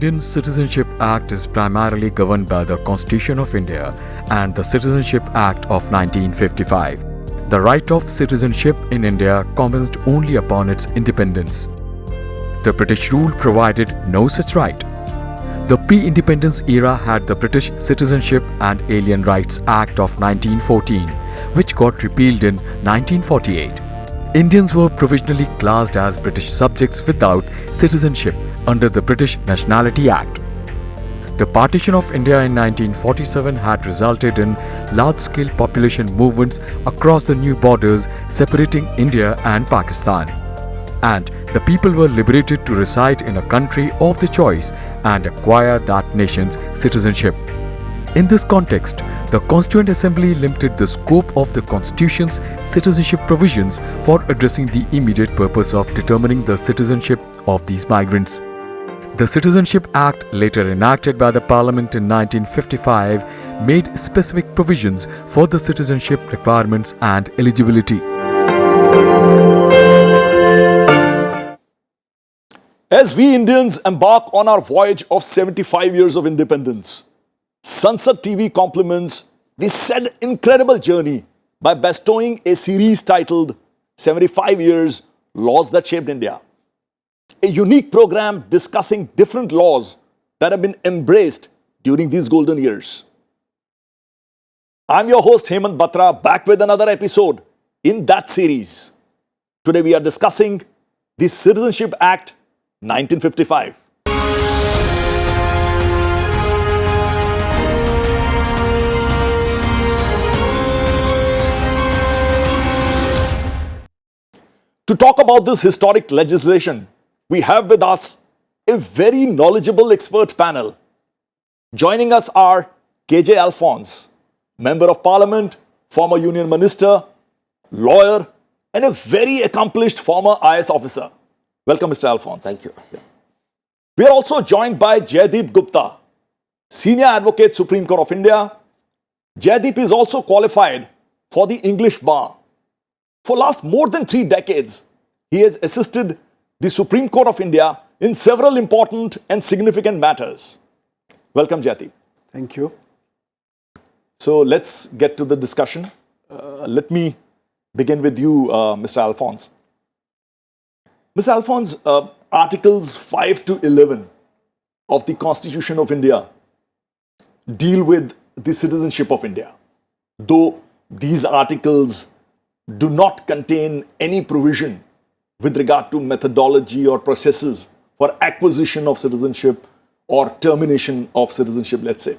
Indian Citizenship Act is primarily governed by the Constitution of India and the Citizenship Act of 1955. The right of citizenship in India commenced only upon its independence. The British rule provided no such right. The pre-independence era had the British Citizenship and Alien Rights Act of 1914, which got repealed in 1948. Indians were provisionally classed as British subjects without citizenship under the British Nationality Act. The partition of India in 1947 had resulted in large-scale population movements across the new borders separating India and Pakistan. And the people were liberated to reside in a country of their choice and acquire that nation's citizenship. In this context, the Constituent Assembly limited the scope of the Constitution's citizenship provisions for addressing the immediate purpose of determining the citizenship of these migrants. The Citizenship Act, later enacted by the Parliament in 1955, made specific provisions for the citizenship requirements and eligibility. As we Indians embark on our voyage of 75 years of independence, Sansad TV compliments this said incredible journey by bestowing a series titled 75 Years Laws That Shaped India. A unique program discussing different laws that have been embraced during these golden years. I'm your host Hemant Batra, back with another episode in that series. Today we are discussing the Citizenship Act 1955. To talk about this historic legislation, we have with us a very knowledgeable expert panel. Joining us are KJ Alphons, Member of Parliament, former Union Minister, lawyer, and a very accomplished former IS officer. Welcome, Mr. Alphons. Thank you. We are also joined by Jaideep Gupta, Senior Advocate, Supreme Court of India. Jaideep is also qualified for the English bar. For last more than 3 decades, he has assisted the Supreme Court of India in several important and significant matters. Welcome, Jaideep. Thank you. So let's get to the discussion. Let me begin with you, Mr. Alphons. Mr. Alphons, Articles 5 to 11 of the Constitution of India deal with the citizenship of India. Though these articles do not contain any provision with regard to methodology or processes for acquisition of citizenship or termination of citizenship, let's say.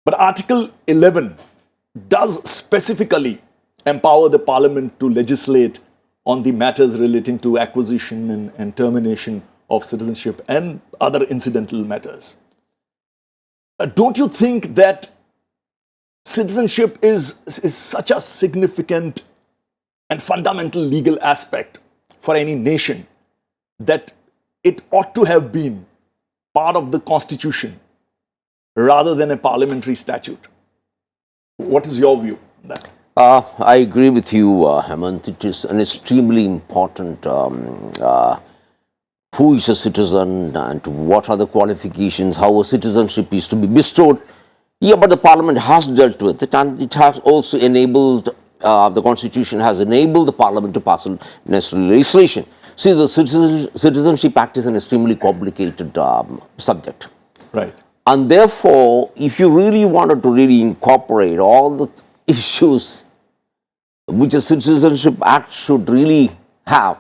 But Article 11 does specifically empower the Parliament to legislate on the matters relating to acquisition and termination of citizenship and other incidental matters. Don't you think that citizenship is such a significant and fundamental legal aspect for any nation that it ought to have been part of the Constitution rather than a parliamentary statute? What is your view on that? I agree with you, Hemant. It is an extremely important who is a citizen and what are the qualifications, how a citizenship is to be bestowed. Yeah, but the Parliament has dealt with it, and it has also enabled, the Constitution has enabled the Parliament to pass naturalization. See, the Citizenship Act is an extremely complicated subject. Right. And therefore, if you really wanted to really incorporate all the issues which a Citizenship Act should really have,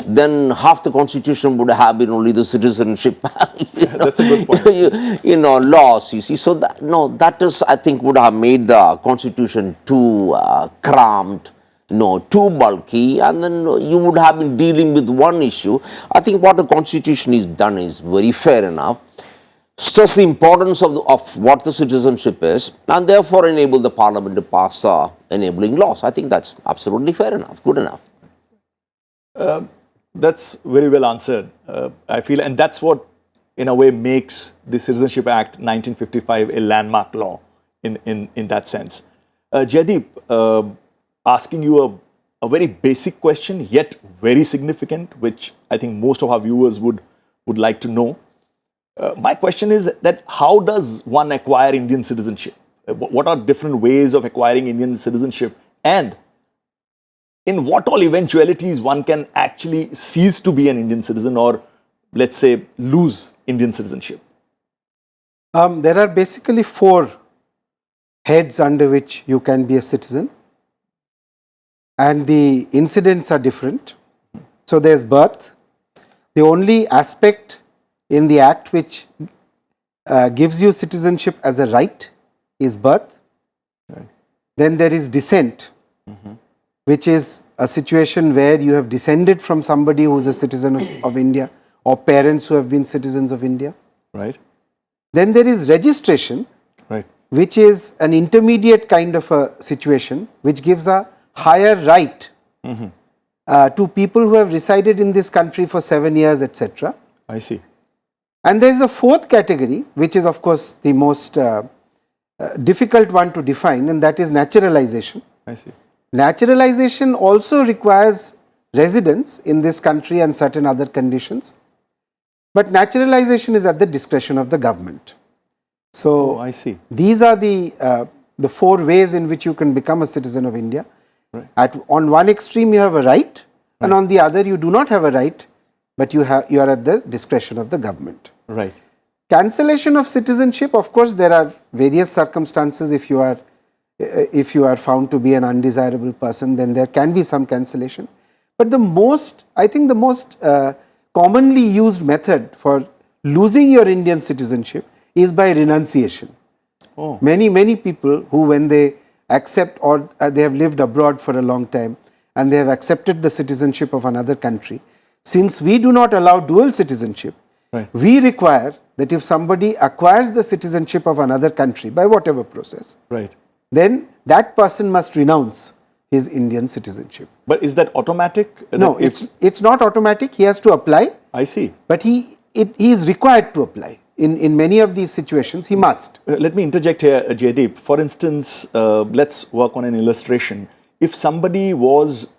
then half the Constitution would have been only the citizenship. That's a good point. Laws, you see. So that is, I think, would have made the Constitution too cramped, too bulky, and then you would have been dealing with one issue. I think what the Constitution is done is very fair enough. Stress the importance of what the citizenship is, and therefore enable the Parliament to pass enabling laws. I think that's absolutely fair enough, good enough. That's very well answered, I feel, and that's what, in a way, makes the Citizenship Act 1955 a landmark law in that sense. Jaideep, asking you a very basic question, yet very significant, which I think most of our viewers would like to know. My question is that how does one acquire Indian citizenship? What are different ways of acquiring Indian citizenship? And in what all eventualities one can actually cease to be an Indian citizen or, let's say, lose Indian citizenship? There are basically 4 heads under which you can be a citizen, and the incidents are different. So there's birth. The only aspect in the act which gives you citizenship as a right is birth. Right. Then there is descent, which is a situation where you have descended from somebody who is a citizen of India, or parents who have been citizens of India. Right. Then there is registration, Right. which is an intermediate kind of a situation which gives a higher right to people who have resided in this country for 7 years, etc. I see. And there is a 4th category, which is of course the most difficult one to define, and that is naturalization. I see. Naturalization also requires residence in this country and certain other conditions, but naturalization is at the discretion of the government. So, I see. these are the 4 ways in which you can become a citizen of India. Right. On one extreme you have a right, and on the other you do not have a right, but you are at the discretion of the government. Right. Cancellation of citizenship, of course, there are various circumstances. If you are found to be an undesirable person, then there can be some cancellation. But I think the most commonly used method for losing your Indian citizenship is by renunciation. Oh. Many people who, when they accept, or they have lived abroad for a long time and they have accepted the citizenship of another country, since we do not allow dual citizenship, Right. we require that if somebody acquires the citizenship of another country by whatever process, Right. then that person must renounce his Indian citizenship. But is that automatic? No, it's not automatic. He has to apply, I see. but he is required to apply. In many of these situations, he must. Let me interject here, Jaideep. For instance, let's work on an illustration. If somebody was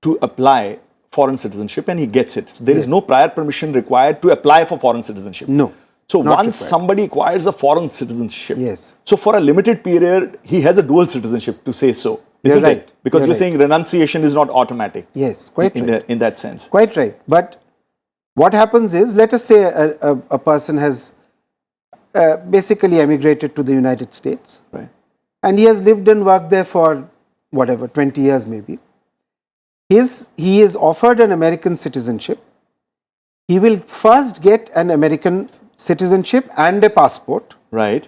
to apply foreign citizenship and he gets it, so there is no prior permission required to apply for foreign citizenship. No. So not once required. somebody acquires a foreign citizenship, Yes. so for a limited period, he has a dual citizenship, to say so. You're Isn't right. it? Because You're you're right. saying renunciation is not automatic. Yes, quite right. In that sense. Quite right. But what happens is, let us say a person has basically emigrated to the United States, Right. and he has lived and worked there for whatever, 20 years maybe. He is offered an American citizenship. He will first get an American citizenship and a passport. Right.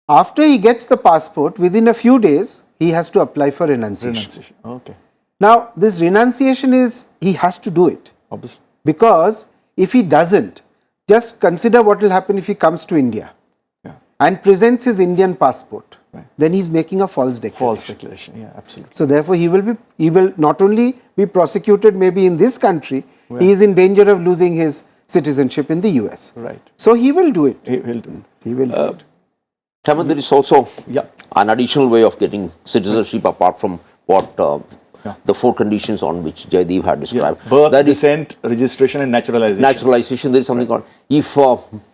After he gets the passport, within a few days, he has to apply for renunciation. Renunciation. Okay. Now, this renunciation he has to do it. Obviously. Because if he doesn't, just consider what will happen if he comes to India and presents his Indian passport. Right. Then he's making a false declaration. False declaration. Yeah, absolutely. So therefore, he will not only be prosecuted maybe in this country, he is in danger of losing his citizenship in the US. Right. So he will do it. He'll do it. He will do it. Hemant, there is also Yeah. an additional way of getting citizenship apart from what the 4 conditions on which Jaideep had described. Birth, That is descent, registration, and naturalization. naturalization. There is something called, if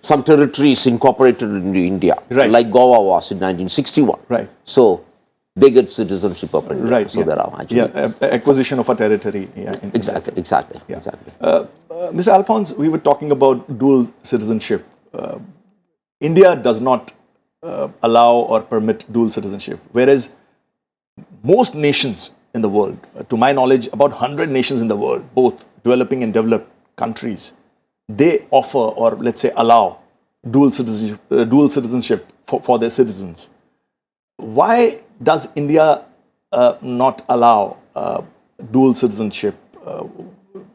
some territory is incorporated into India, Right. like Goa was in 1961. Right. So they get citizenship of India. Right. So there are actually acquisition of a territory. Yeah. exactly. Mr. Alphons, we were talking about dual citizenship. India does not allow or permit dual citizenship, whereas most nations in the world, to my knowledge, about 100 nations in the world, both developing and developed countries, they offer or let's say allow dual citizenship for their citizens. Why does India not allow dual citizenship?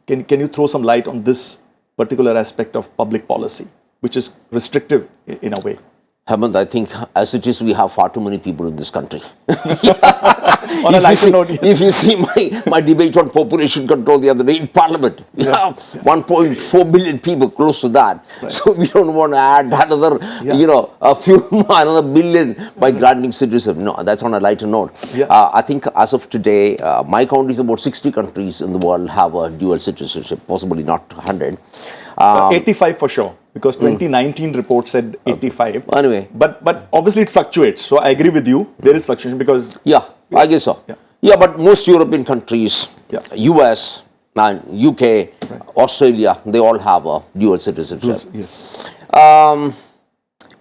Can you throw some light on this particular aspect of public policy, which is restrictive in a way? Hemant, I think as it is, we have far too many people in this country. On a lighter note, if you see my debate on population control the other day in Parliament, we have 1.4 billion people, close to that. Right. So we don't want to add another, another billion by granting citizenship. No, that's on a lighter note. Yeah. I think as of today, my count is about 60 countries in the world have a dual citizenship, possibly not 100. 85 for sure, because 2019 report said 85. Anyway. But obviously it fluctuates. So I agree with you. There is fluctuation because... Yeah, I guess so. Yeah, but most European countries, US and UK, Australia, they all have a dual citizenship. Yes.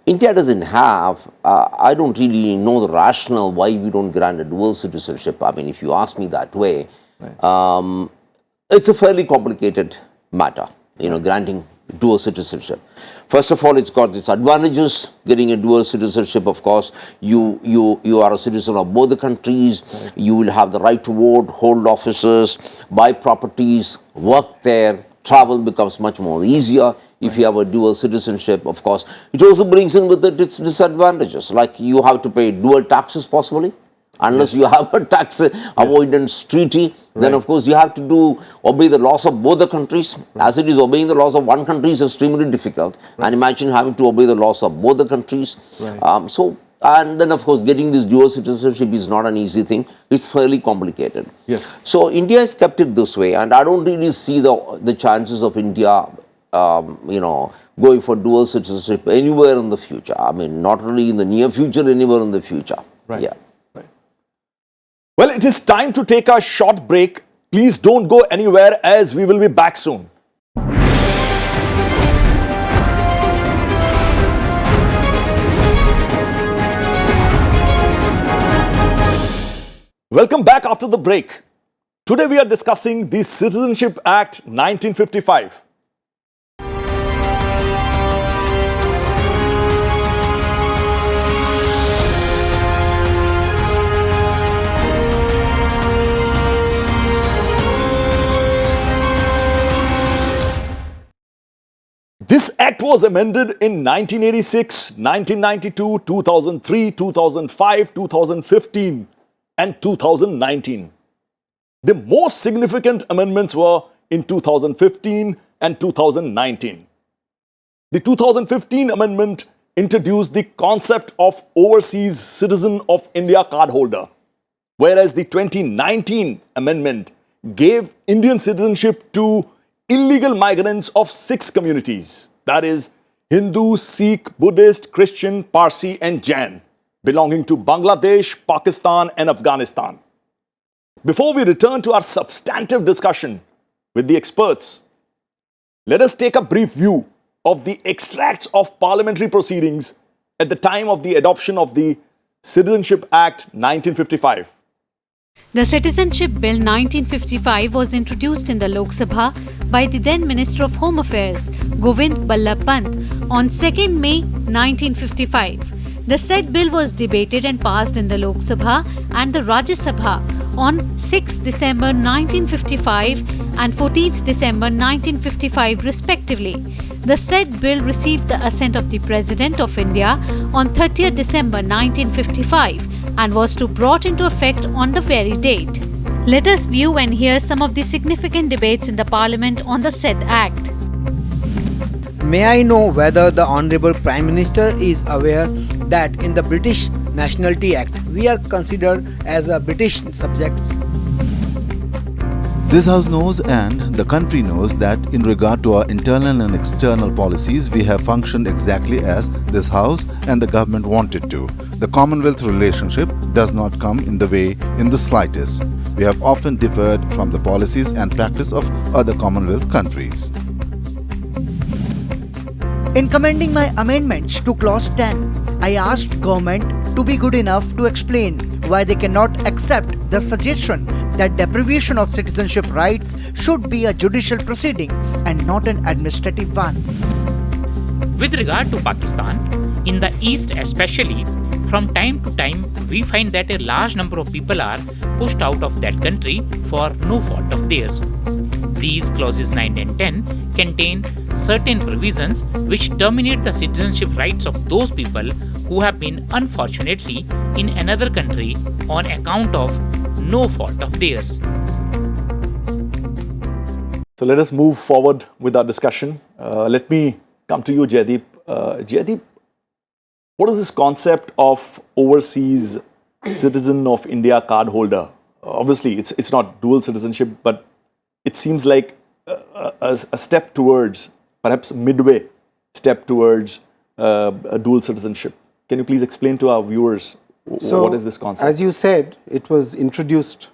India doesn't have, I don't really know the rationale why we don't grant a dual citizenship. I mean, if you ask me that way, it's a fairly complicated matter, granting dual citizenship. First of all, it's got its advantages. Getting a dual citizenship, of course, you are a citizen of both the countries. Right. You will have the right to vote, hold offices, buy properties, work there. Travel becomes much more easier if you have a dual citizenship, of course. It also brings in with it its disadvantages, like you have to pay dual taxes possibly. Unless you have a tax avoidance treaty, then of course you have to obey the laws of both the countries. As it is, obeying the laws of one country is extremely difficult. And imagine having to obey the laws of both the countries. And then of course getting this dual citizenship is not an easy thing. It's fairly complicated. Yes. So India has kept it this way, and I don't really see the chances of India, going for dual citizenship anywhere in the future. I mean, not really in the near future, anywhere in the future. Right. Yeah. Well, it is time to take a short break. Please don't go anywhere as we will be back soon. Welcome back after the break. Today we are discussing the Citizenship Act 1955. This act was amended in 1986, 1992, 2003, 2005, 2015 and 2019. The most significant amendments were in 2015 and 2019. The 2015 amendment introduced the concept of overseas citizen of India cardholder, whereas the 2019 amendment gave Indian citizenship to illegal migrants of 6 communities, that is, Hindu, Sikh, Buddhist, Christian, Parsi and Jain, belonging to Bangladesh, Pakistan and Afghanistan. Before we return to our substantive discussion with the experts, let us take a brief view of the extracts of parliamentary proceedings at the time of the adoption of the Citizenship Act 1955. The Citizenship Bill 1955 was introduced in the Lok Sabha by the then Minister of Home Affairs, Govind Ballabh Pant, on 2nd May 1955. The said bill was debated and passed in the Lok Sabha and the Rajya Sabha on 6 December 1955 and 14th December 1955 respectively. The said bill received the assent of the President of India on 30th December 1955 and was to brought into effect on the very date. Let us view and hear some of the significant debates in the Parliament on the said Act. May I know whether the Honourable Prime Minister is aware that in the British Nationality Act we are considered as a British subjects? This House knows and the country knows that in regard to our internal and external policies, we have functioned exactly as this House and the government wanted to. The Commonwealth relationship does not come in the way in the slightest. We have often differed from the policies and practice of other Commonwealth countries. In commending my amendments to Clause 10, I asked government to be good enough to explain why they cannot accept the suggestion that deprivation of citizenship rights should be a judicial proceeding and not an administrative one. With regard to Pakistan, in the East especially, from time to time we find that a large number of people are pushed out of that country for no fault of theirs. These clauses 9 and 10 contain certain provisions which terminate the citizenship rights of those people who have been unfortunately in another country on account of no fault of theirs. So let us move forward with our discussion. Let me come to you, Jaideep. Jaideep, what is this concept of overseas citizen of India card holder? Obviously, it's not dual citizenship, but it seems like a step towards, perhaps midway step towards a dual citizenship. Can you please explain to our viewers what is this concept? As you said, it was introduced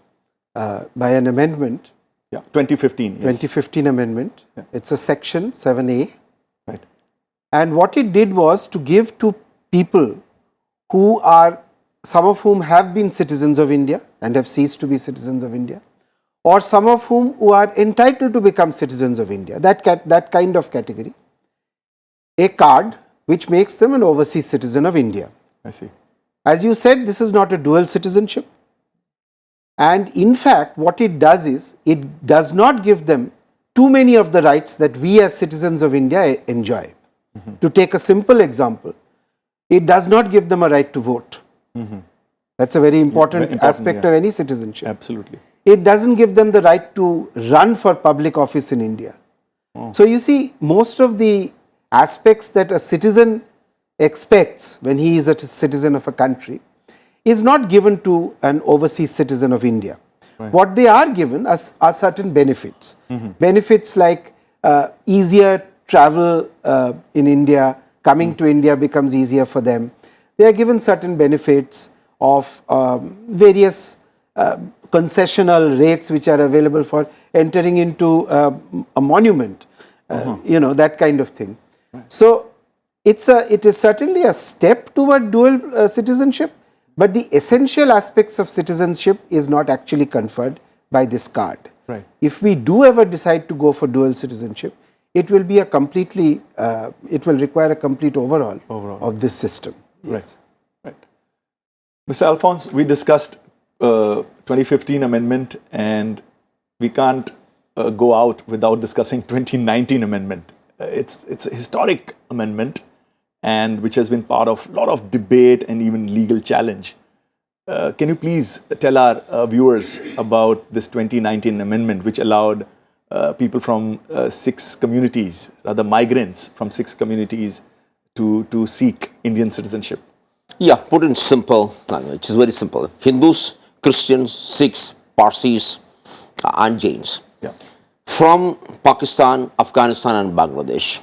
by an amendment. Yeah, 2015. Yes. 2015 amendment. Yeah. It's a section 7A. Right. And what it did was to give to people who are, some of whom have been citizens of India and have ceased to be citizens of India, or some of whom who are entitled to become citizens of India, that kind of category, a card which makes them an overseas citizen of India. I see. As you said, this is not a dual citizenship. And in fact, what it does is, it does not give them too many of the rights that we as citizens of India enjoy. To take a simple example, it does not give them a right to vote. That's a very important aspect of any citizenship. Absolutely. It doesn't give them the right to run for public office in India. So you see, most of the aspects that a citizen expects when he is a citizen of a country is not given to an overseas citizen of India. Right. What they are given are certain benefits. Benefits like easier travel in India, coming to India becomes easier for them. They are given certain benefits of various concessional rates which are available for entering into a monument, you know, that kind of thing. So it is certainly a step toward dual citizenship, but the essential aspects of citizenship is not actually conferred by this card. Right. If we do ever decide to go for dual citizenship, it will be a completely, it will require a complete overhaul of this system. Yes. Right. Mr. Alphons, we discussed 2015 amendment, and we can't go out without discussing 2019 amendment. It's a historic amendment, and which has been part of a lot of debate and even legal challenge. Can you please tell our viewers about this 2019 amendment, which allowed people from 6 communities, rather migrants from 6 communities, to seek Indian citizenship? Yeah, put in simple language, it's very simple. Hindus, Christians, Sikhs, Parsis, and Jains. Yeah. From Pakistan, Afghanistan and Bangladesh,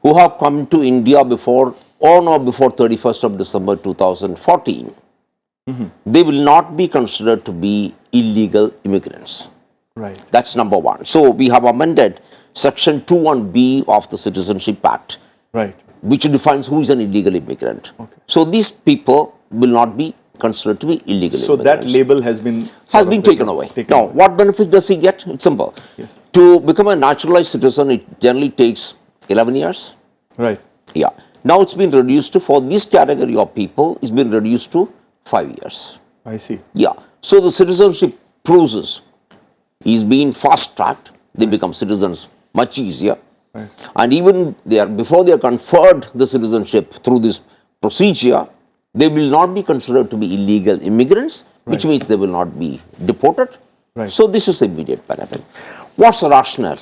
who have come to India before 31st of December 2014, they will not be considered to be illegal immigrants. Right. That's number one. So we have amended section 21B of the Citizenship Act, Right. which defines who is an illegal immigrant. Okay. So these people will not be considered to be illegal So immigrants. that label has been taken away. Now, what benefit does he get? It's simple. Yes. To become a naturalized citizen, it generally takes 11 years. Right. Yeah. Now it's been reduced to, for this category of people, it's been reduced to 5 years. I see. Yeah. So the citizenship process is being fast-tracked. They become citizens much easier. Right. And even before they are conferred the citizenship through this procedure, they will not be considered to be illegal immigrants, which means they will not be deported. Right. So this is immediate benefit. What's the rationale?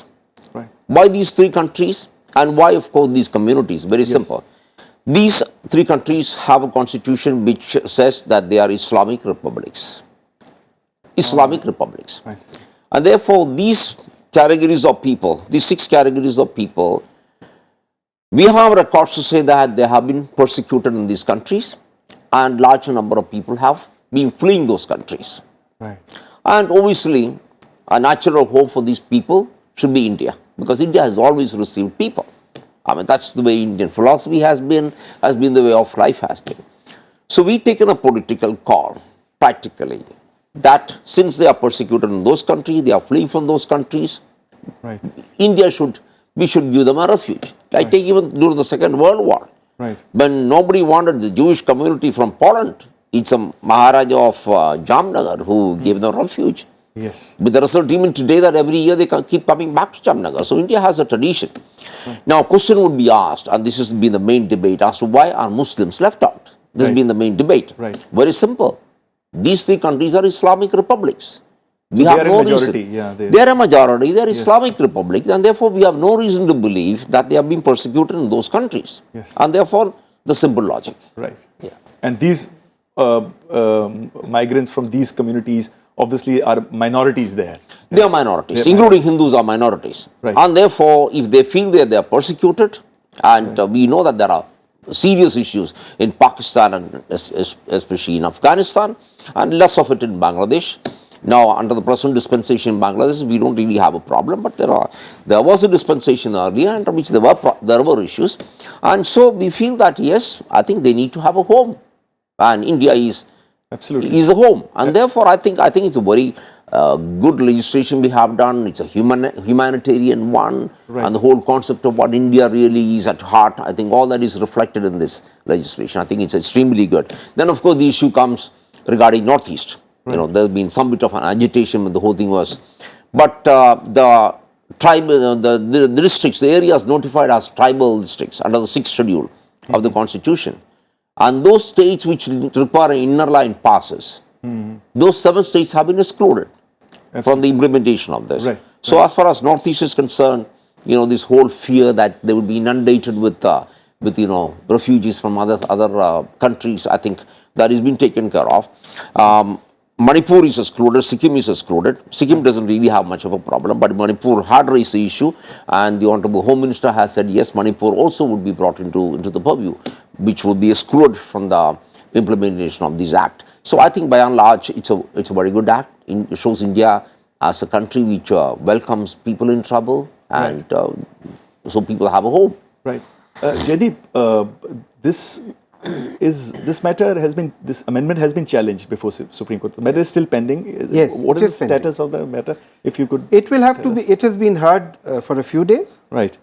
Right. Why these 3 countries and why, of course, these communities? Very simple. These 3 countries have a constitution which says that they are Islamic republics. Islamic republics. I see. And therefore, these categories of people, these 6 categories of people, we have records to say that they have been persecuted in these countries, and large number of people have been fleeing those countries. Right. And obviously, a natural home for these people should be India, because India has always received people. I mean, that's the way Indian philosophy has been the way of life has been. So we've taken a political call, practically, that since they are persecuted in those countries, they are fleeing from those countries, Right. we should give them a refuge. Like take even during the Second World War. Right. When nobody wanted the Jewish community from Poland, it's a Maharaja of Jamnagar who gave them refuge. Yes. With the result even today that every year they keep coming back to Jamnagar. So India has a tradition. Now a question would be asked, and this has been the main debate, as to why are Muslims left out? This has been the main debate. Right. Very simple. These three countries are Islamic republics. We They have are no a majority. reason. Yeah, They are a majority. They are Islamic republics, and therefore we have no reason to believe that they have been persecuted in those countries. Yes. And therefore the simple logic. Right. Yeah. And these migrants from these communities obviously are minorities there. They are minorities, They're including Hindus are minorities. Right. And therefore, if they feel that they are persecuted, and we know that there are serious issues in Pakistan and especially in Afghanistan, and less of it in Bangladesh. Now, under the present dispensation in Bangladesh, we don't really have a problem, but there was a dispensation earlier under which there were issues. And so we feel that, yes, I think they need to have a home. And India is a home. And therefore, I think it's a very good legislation we have done. It's a humanitarian one. Right. And the whole concept of what India really is at heart, I think all that is reflected in this legislation. I think it's extremely good. Then, of course, the issue comes regarding Northeast. Right. You know, there's been some bit of an agitation when the whole thing was. But the tribal, the districts, the areas notified as tribal districts under the 6th schedule of the Constitution. And those states which require inner line passes, those 7 states have been excluded from the implementation of this. Right. So as far as Northeast is concerned, you know, this whole fear that they would be inundated with you know, refugees from other countries, I think that has been taken care of. Manipur is excluded, Sikkim is excluded. Sikkim doesn't really have much of a problem, but Manipur had raised the issue, and the Honorable Home Minister has said, yes, Manipur also would be brought into the purview, which will be excluded from the implementation of this act. So I think by and large, it's a very good act. It shows India as a country which welcomes people in trouble, and so people have a home. Right. Jaideep, this amendment has been challenged before Supreme Court. The matter is still pending. Yes. What is the status of the matter? If you could. It will have to be. It has been heard for a few days. Right.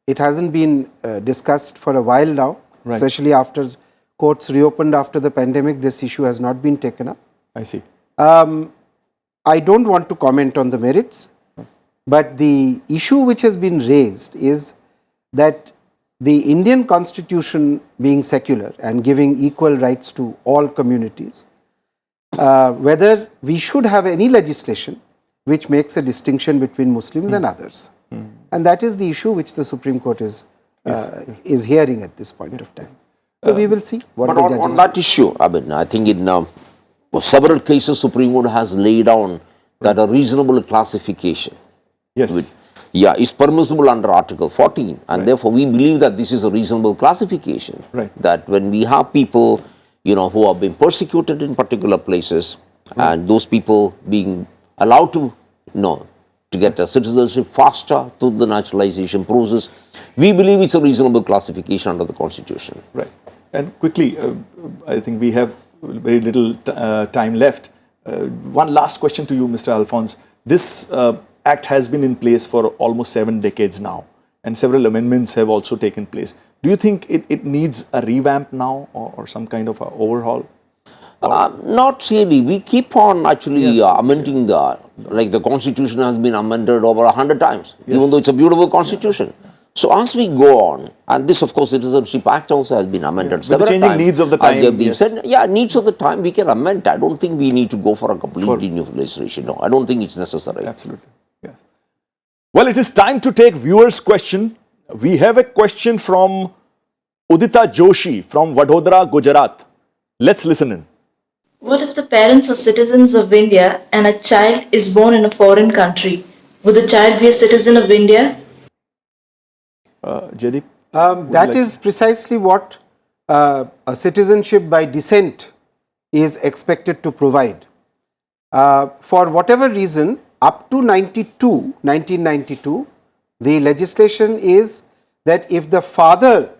It hasn't been discussed for a while now, Right. especially after courts reopened after the pandemic. This issue has not been taken up. I see. I don't want to comment on the merits, but the issue which has been raised is that the Indian Constitution being secular and giving equal rights to all communities, whether we should have any legislation which makes a distinction between Muslims and others. And that is the issue which the Supreme Court is hearing at this point of time. So we will see what but the judges on that issue, I mean, I think in several cases, Supreme Court has laid down that a reasonable classification is permissible under Article 14, and therefore we believe that this is a reasonable classification. Right. That when we have people, you know, who have been persecuted in particular places, and those people being allowed to, you know, to get a citizenship faster through the naturalization process, we believe it's a reasonable classification under the Constitution. Right. And quickly, I think we have very little time left. One last question to you, Mr. Alphons. This Act has been in place for almost 7 decades now, and several amendments have also taken place. Do you think it needs a revamp now, or some kind of a overhaul? Not really. We keep on actually amending the Constitution has been amended over 100 times, even though it's a beautiful Constitution. So as we go on, and this of course Citizenship Act also has been amended several times. With the changing needs of the time. Said, needs of the time we can amend. I don't think we need to go for a completely new legislation. No, I don't think it's necessary. Absolutely. Yes. Well, it is time to take viewers' question. We have a question from Udita Joshi from Vadodara, Gujarat. Let's listen in. What if the parents are citizens of India and a child is born in a foreign country? Would the child be a citizen of India? Jaideep? That is precisely what a citizenship by descent is expected to provide. For whatever reason, up to 1992, the legislation is that if the father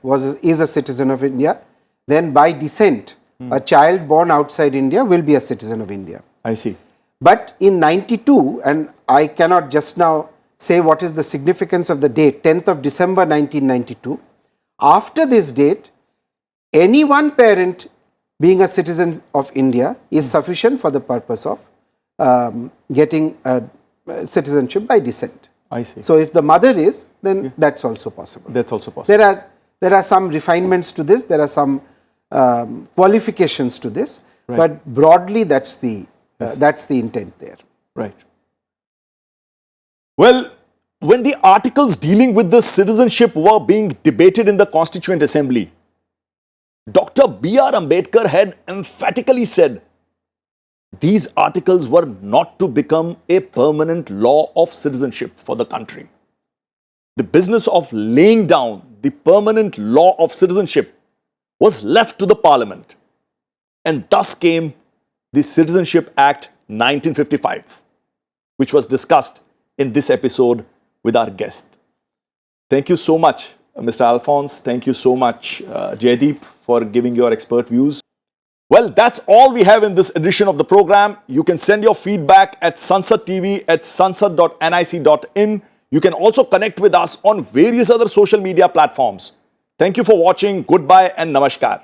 is a citizen of India, then by descent, a child born outside India will be a citizen of India. I see. But in 92, and I cannot just now say what is the significance of the date, 10th of December 1992, after this date, any one parent being a citizen of India is sufficient for the purpose of getting citizenship by descent. I see. So if the mother is, then that's also possible. That's also possible. There are some refinements to this. There are some qualifications to this, but broadly that's the intent there. Right. Well, when the articles dealing with the citizenship were being debated in the Constituent Assembly, Dr. B.R. Ambedkar had emphatically said these articles were not to become a permanent law of citizenship for the country. The business of laying down the permanent law of citizenship was left to the Parliament, and thus came the Citizenship Act 1955, which was discussed in this episode with our guest. Thank you so much, Mr. Alphons. Thank you so much, Jaideep, for giving your expert views. Well, that's all we have in this edition of the program. You can send your feedback at Sansad TV at sansad.nic.in. You can also connect with us on various other social media platforms. Thank you for watching. Goodbye and namaskar.